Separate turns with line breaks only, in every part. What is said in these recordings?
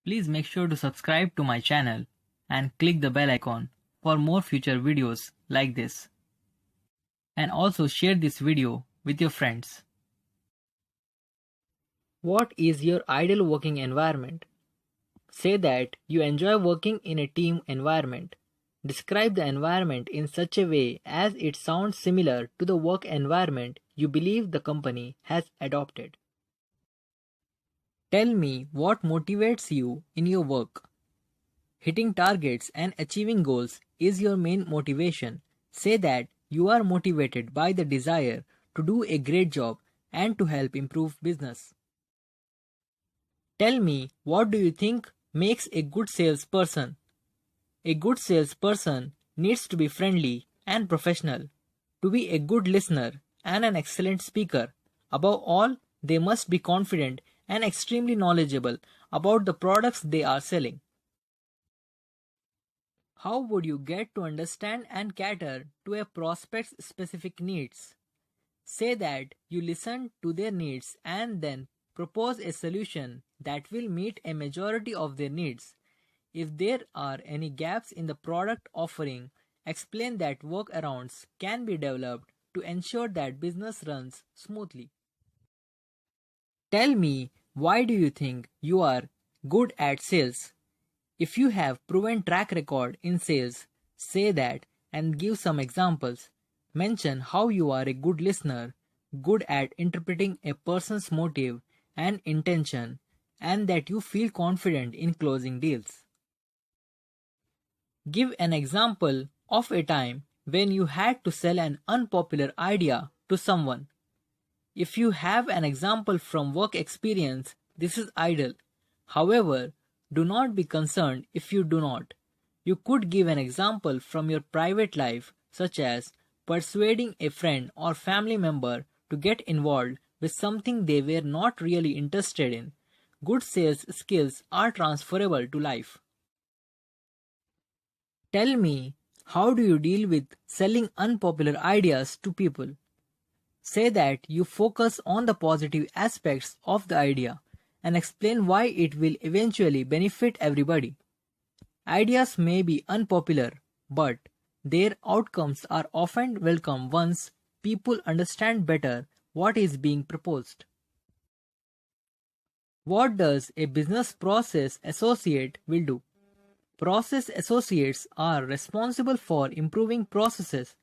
Please make sure to subscribe to my channel and click the bell icon for more future videos like this. And also share this video with your friends. What is your ideal working environment? Say that you enjoy working in a team environment. Describe the environment in such a way as it sounds similar to the work environment you believe the company has adopted. Tell me what motivates you in your work. Hitting targets and achieving goals is your main motivation. Say that you are motivated by the desire to do a great job and to help improve business. Tell me, what do you think makes a good salesperson? A good salesperson needs to be friendly and professional, to be a good listener and an excellent speaker. Above all, they must be confident and extremely knowledgeable about the products they are selling. How would you get to understand and cater to a prospect's specific needs? Say that you listen to their needs and then propose a solution that will meet a majority of their needs. If there are any gaps in the product offering, explain that workarounds can be developed to ensure that business runs smoothly. Tell me, why do you think you are good at sales? If you have proven track record in sales, say that and give some examples. Mention how you are a good listener, good at interpreting a person's motive and intention, and that you feel confident in closing deals. Give an example of a time when you had to sell an unpopular idea to someone. If you have an example from work experience, this is ideal. However, do not be concerned if you do not. You could give an example from your private life, such as persuading a friend or family member to get involved with something they were not really interested in. Good sales skills are transferable to life. Tell me, how do you deal with selling unpopular ideas to people? Say that you focus on the positive aspects of the idea and explain why it will eventually benefit everybody. Ideas may be unpopular, but their outcomes are often welcome once people understand better what is being proposed. What does a business process associate will do? Process associates are responsible for improving processes.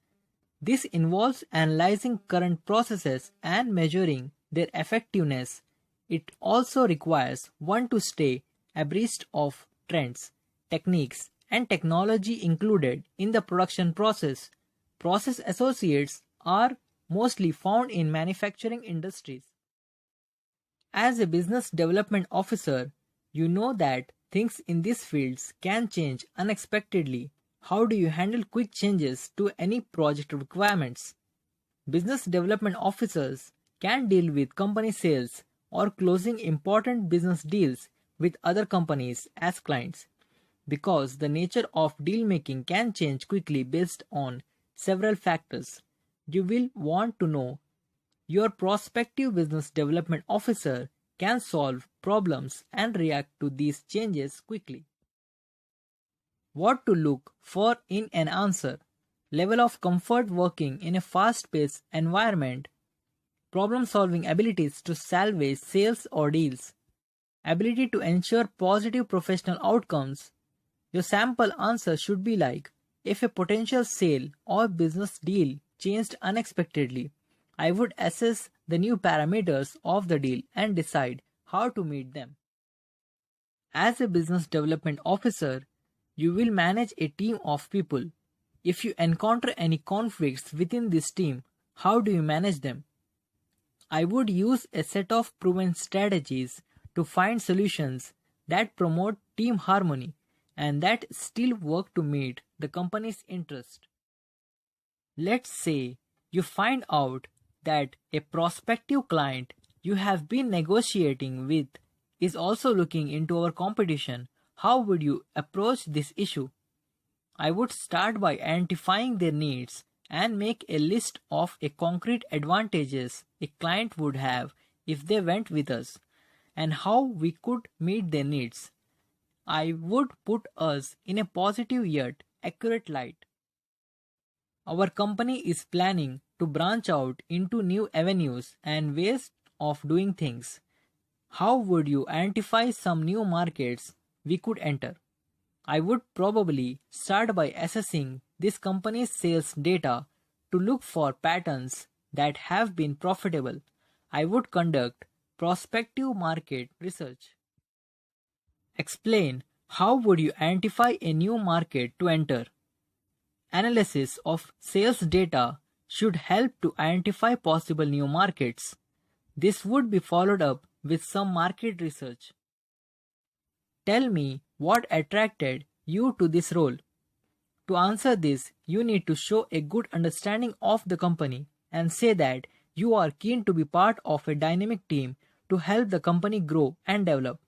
This involves analyzing current processes and measuring their effectiveness. It also requires one to stay abreast of trends, techniques, and technology included in the production process. Process associates are mostly found in manufacturing industries. As a business development officer, you know that things in these fields can change unexpectedly. How do you handle quick changes to any project requirements? Business development officers can deal with company sales or closing important business deals with other companies as clients, because the nature of deal making can change quickly based on several factors. You will want to know your prospective business development officer can solve problems and react to these changes quickly. What to look for in an answer: level of comfort working in a fast-paced environment, problem-solving abilities to salvage sales or deals, ability to ensure positive professional outcomes. Your sample answer should be like, if a potential sale or business deal changed unexpectedly, I would assess the new parameters of the deal and decide how to meet them. As a business development officer, you will manage a team of people. If you encounter any conflicts within this team, how do you manage them? I would use a set of proven strategies to find solutions that promote team harmony and that still work to meet the company's interest. Let's say you find out that a prospective client you have been negotiating with is also looking into our competition. How would you approach this issue? I would start by identifying their needs and make a list of a concrete advantages a client would have if they went with us and how we could meet their needs. I would put us in a positive yet accurate light. Our company is planning to branch out into new avenues and ways of doing things. How would you identify some new markets we could enter? I would probably start by assessing this company's sales data to look for patterns that have been profitable. I would conduct prospective market research. Explain how would you identify a new market to enter. Analysis of sales data should help to identify possible new markets. This would be followed up with some market research. Tell me what attracted you to this role. To answer this, you need to show a good understanding of the company and say that you are keen to be part of a dynamic team to help the company grow and develop.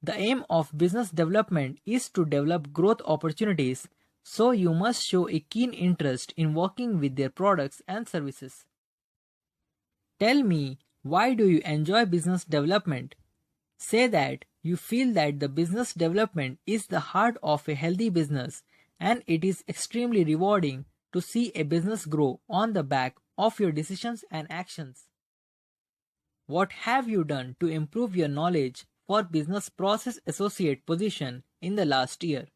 The aim of business development is to develop growth opportunities, so you must show a keen interest in working with their products and services. Tell me, why do you enjoy business development? Say that you feel that the business development is the heart of a healthy business and it is extremely rewarding to see a business grow on the back of your decisions and actions. What have you done to improve your knowledge for business process associate position in the last year?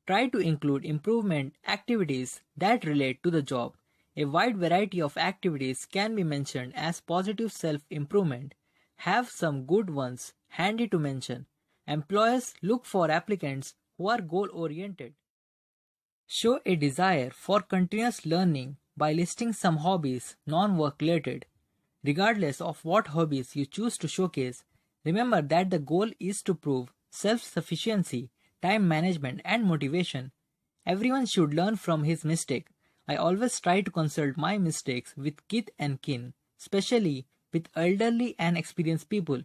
Try to include improvement activities that relate to the job. A wide variety of activities can be mentioned as positive self-improvement. Have some good ones handy to mention. Employers look for applicants who are goal-oriented. Show a desire for continuous learning by listing some hobbies non-work related. Regardless of what hobbies you choose to showcase, remember that the goal is to prove self-sufficiency, time management, and motivation. Everyone should learn from his mistake. I always try to consult my mistakes with kith and kin, especially with elderly and experienced people.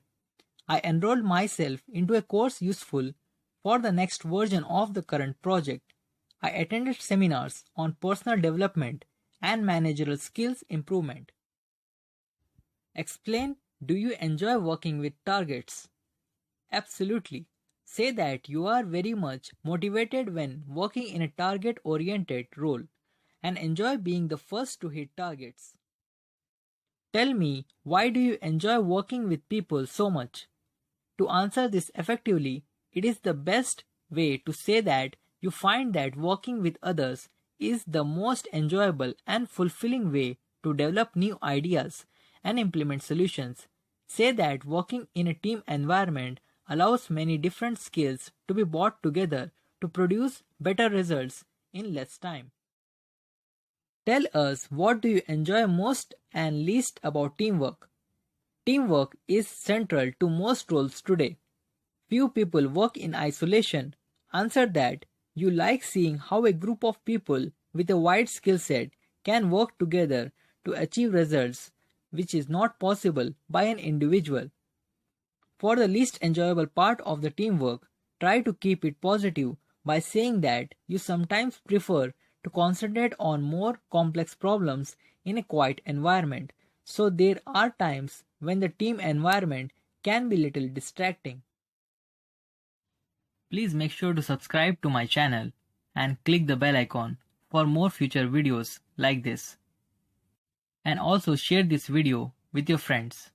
I enrolled myself into a course useful for the next version of the current project. I attended seminars on personal development and managerial skills improvement. Explain, do you enjoy working with targets? Absolutely. Say that you are very much motivated when working in a target-oriented role and enjoy being the first to hit targets. Tell me, why do you enjoy working with people so much? To answer this effectively, it is the best way to say that you find that working with others is the most enjoyable and fulfilling way to develop new ideas and implement solutions. Say that working in a team environment allows many different skills to be brought together to produce better results in less time. Tell us, what do you enjoy most and least about teamwork? Teamwork is central to most roles today. Few people work in isolation. Answer that you like seeing how a group of people with a wide skill set can work together to achieve results which is not possible by an individual. For the least enjoyable part of the teamwork, try to keep it positive by saying that you sometimes prefer to concentrate on more complex problems in a quiet environment. So there are times when the team environment can be little distracting. Please make sure to subscribe to my channel and click the bell icon for more future videos like this. And also share this video with your friends.